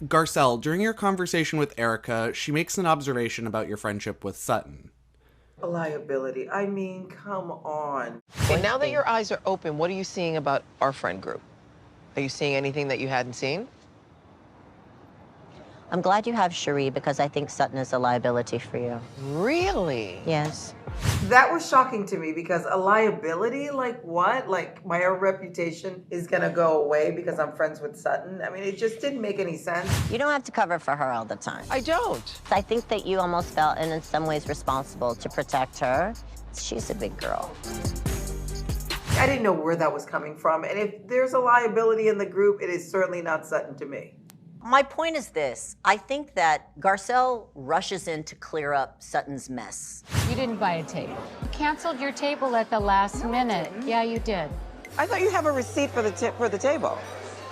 Garcelle, during your conversation with Erica, she makes an observation about your friendship with Sutton. A liability. I mean, come on. Okay, now that your eyes are open, what are you seeing about our friend group? Are you seeing anything that you hadn't seen? I'm glad you have Cherie because I think Sutton is a liability for you. Really? Yes. That was shocking to me because a liability, like what? Like my reputation is gonna go away because I'm friends with Sutton? I mean, it just didn't make any sense. You don't have to cover for her all the time. I don't. I think that you almost felt, and in some ways responsible to protect her. She's a big girl. I didn't know where that was coming from. And if there's a liability in the group, it is certainly not Sutton to me. My point is this. I think that Garcelle rushes in to clear up Sutton's mess. You didn't buy a table. You canceled your table at the last minute. Yeah, you did. I thought you have a receipt for the table.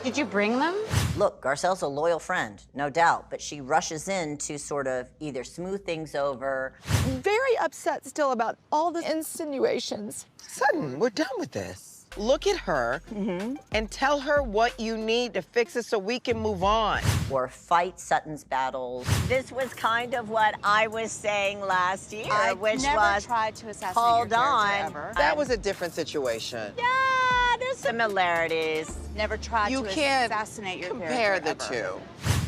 Did you bring them? Look, Garcelle's a loyal friend, no doubt, but she rushes in to sort of either smooth things over. Very upset still about all the insinuations. Sutton, we're done with this. Look at her and tell her what you need to fix it so we can move on. Or fight Sutton's battles. This was kind of what I was saying last year, which was, tried to assassinate hold your on. ever. That was a different situation. Yeah, there's similarities. Never tried You to can't assassinate your compare character the ever.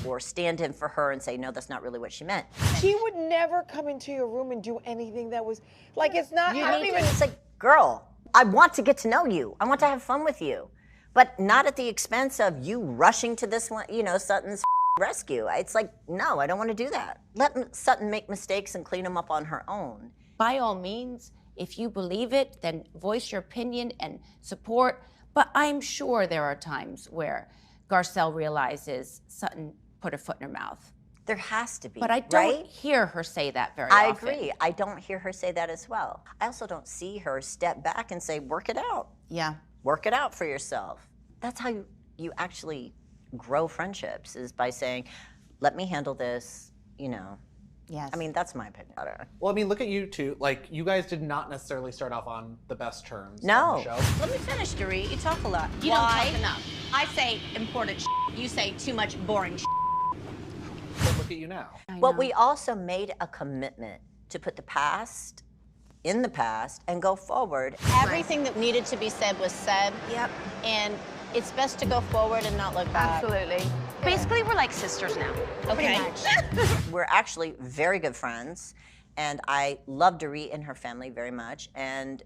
two. Or stand in for her and say, no, that's not really what she meant. She would never come into your room and do anything that was, like, it's not, I don't even. It's like, girl, I want to get to know you. I want to have fun with you. But not at the expense of you rushing to this one, you know, Sutton's rescue. It's like, no, I don't want to do that. Let Sutton make mistakes and clean them up on her own. By all means, if you believe it, then voice your opinion and support. But I'm sure there are times where Garcelle realizes Sutton put her foot in her mouth. There has to be, But I don't right? hear her say that very I often. agree. I don't hear her say that as well. I also don't see her step back and say, work it out. Yeah. Work it out for yourself. That's how you actually grow friendships, is by saying, let me handle this, you know. Yes. I mean, that's my opinion. I don't know. Well, I mean, look at you two. Like, you guys did not necessarily start off on the best terms No. on the show. Let me finish, Dorit. You talk a lot. You Why? don't talk enough. I say important you say too much boring But look at you now. But we also made a commitment to put the past in the past and go forward. Everything that needed to be said was said. Yep. And it's best to go forward and not look back. Absolutely. Basically, we're like sisters now. Okay. We're actually very good friends, and I love Dorit and her family very much, and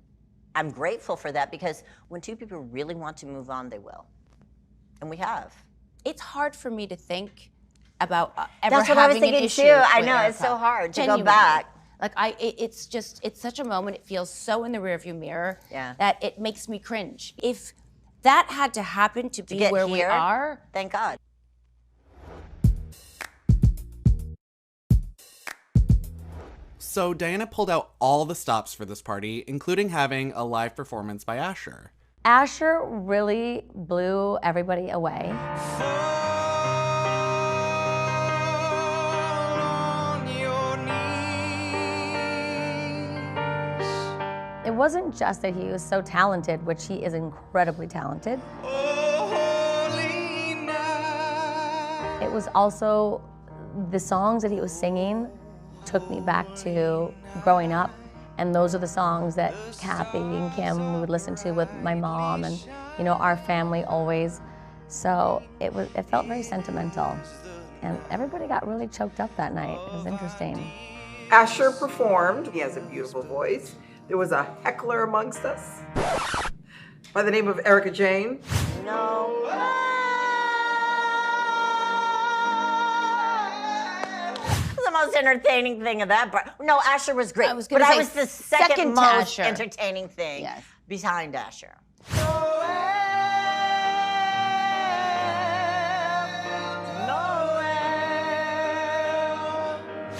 I'm grateful for that because when two people really want to move on, they will. And we have. It's hard for me to think about ever That's what I was having an thinking issue too. I with know, it's Erica. so hard to Genuinely. go back. Like it's such a moment. It feels so in the rearview mirror Yeah. that it makes me cringe. If that had to happen to be Get where we here, are, thank God. So Diana pulled out all the stops for this party, including having a live performance by Asher. Asher really blew everybody away. It wasn't just that he was so talented, which he is incredibly talented. It was also the songs that he was singing took me back to growing up, and those are the songs that Kathy and Kim would listen to with my mom and, you know, our family always. So it felt very sentimental, and everybody got really choked up that night. It was interesting. Asher performed. He has a beautiful voice. There was a heckler amongst us by the name of Erica Jane. No. The most entertaining thing of that part. No, Asher was great. I was but gonna I say was the second second to most Asher. entertaining thing Yes. behind Asher.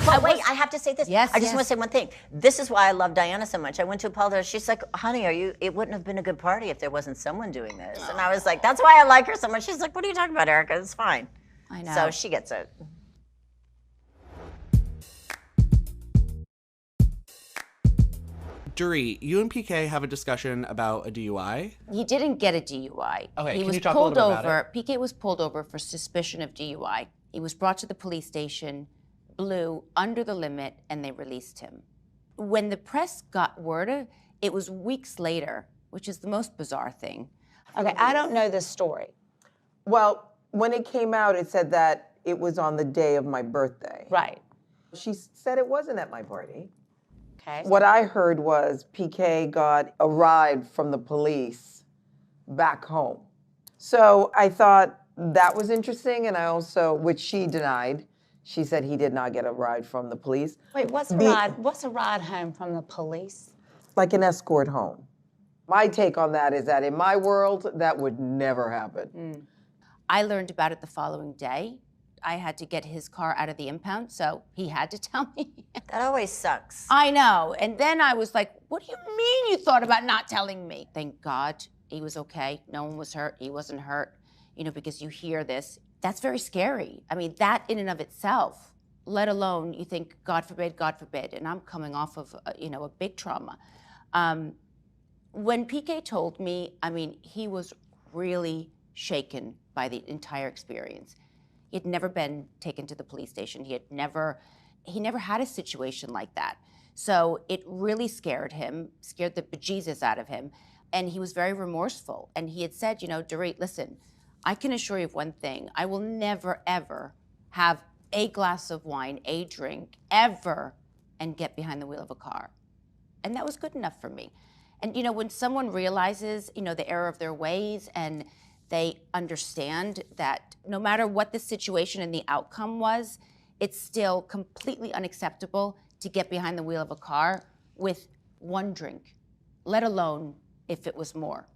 But wait, I have to say this. Yes, I just yes. want to say one thing. This is why I love Diana so much. I went to apologize. She's like, honey, it wouldn't have been a good party if there wasn't someone doing this. And I was like, that's why I like her so much. She's like, what are you talking about, Erica? It's fine. I know. So she gets it. Dorit, you and PK have a discussion about a DUI. He didn't get a DUI. Okay, he can was you talk a pulled little bit about over. PK was pulled over for suspicion of DUI. He was brought to the police station, blew under the limit, and they released him. When the press got word, it was weeks later, which is the most bizarre thing. Okay, I don't know this story. Well, when it came out, it said that it was on the day of my birthday. Right. She said it wasn't at my party. Okay. What I heard was PK got a ride from the police back home. So I thought that was interesting, and I also, which she denied, she said he did not get a ride from the police. Wait, what's a ride home from the police? Like an escort home. My take on that is that in my world, that would never happen. I learned about it the following day. I had to get his car out of the impound, so he had to tell me. That always sucks. I know. And then I was like, what do you mean you thought about not telling me? Thank God he was okay. No one was hurt. He wasn't hurt. You know, because you hear this. That's very scary. I mean, that in and of itself, let alone you think, God forbid, and I'm coming off of, a big trauma. When PK told me, I mean, he was really shaken by the entire experience. He had never been taken to the police station. He never had a situation like that. So it really scared him, scared the bejesus out of him. And he was very remorseful. And he had said, Dorit, listen, I can assure you of one thing. I will never, ever have a glass of wine, a drink, ever, and get behind the wheel of a car. And that was good enough for me. And, when someone realizes, the error of their ways and they understand that no matter what the situation and the outcome was, it's still completely unacceptable to get behind the wheel of a car with one drink, let alone if it was more.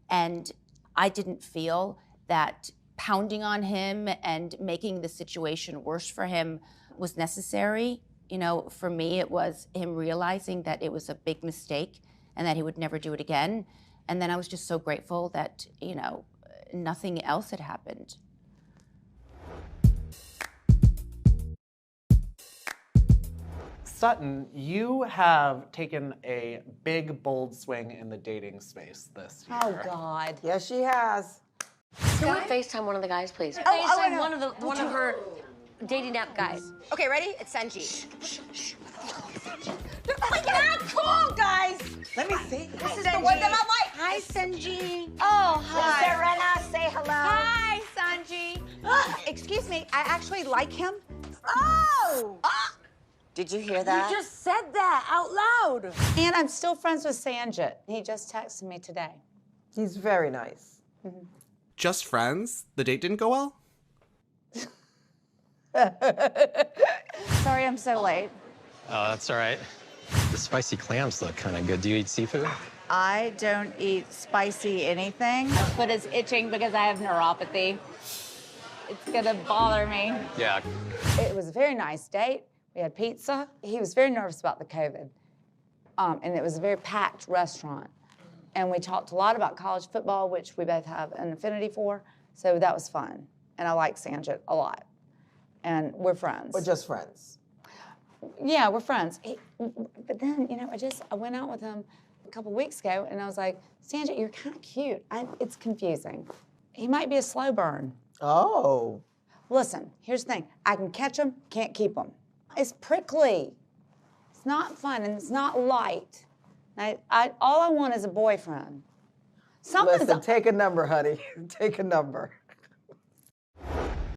And I didn't feel that pounding on him and making the situation worse for him was necessary. For me, it was him realizing that it was a big mistake and that he would never do it again. And then I was just so grateful that, nothing else had happened. Sutton, you have taken a big, bold swing in the dating space this year. Oh, God. Yes, she has. Can we FaceTime one of the guys, please? FaceTime one of her dating app guys. Okay, ready? It's Senji. Oh my God, cool, guys. Let me see. This is the one that I like. Hi, Senji. Oh, hi. Serena, say hello. Hi, Sanji. Excuse me, I actually like him. Oh! Did you hear that? You just said that out loud. And I'm still friends with Sanjit. He just texted me today. He's very nice. Just friends? The date didn't go well? Sorry I'm so late. Oh, that's all right. The spicy clams look kind of good. Do you eat seafood? I don't eat spicy anything. My foot is itching because I have neuropathy. It's gonna bother me. Yeah. It was a very nice date. We had pizza. He was very nervous about the COVID. And it was a very packed restaurant. And we talked a lot about college football, which we both have an affinity for. So that was fun. And I like Sanjit a lot. And we're friends. We're just friends. Yeah, we're friends. But then, I went out with him a couple weeks ago, and I was like, Sanjit, you're kind of cute. It's confusing. He might be a slow burn. Oh. Listen, here's the thing. I can catch him, can't keep him. It's prickly. It's not fun, and it's not light. All I want is a boyfriend. Listen, take a number, honey. Take a number.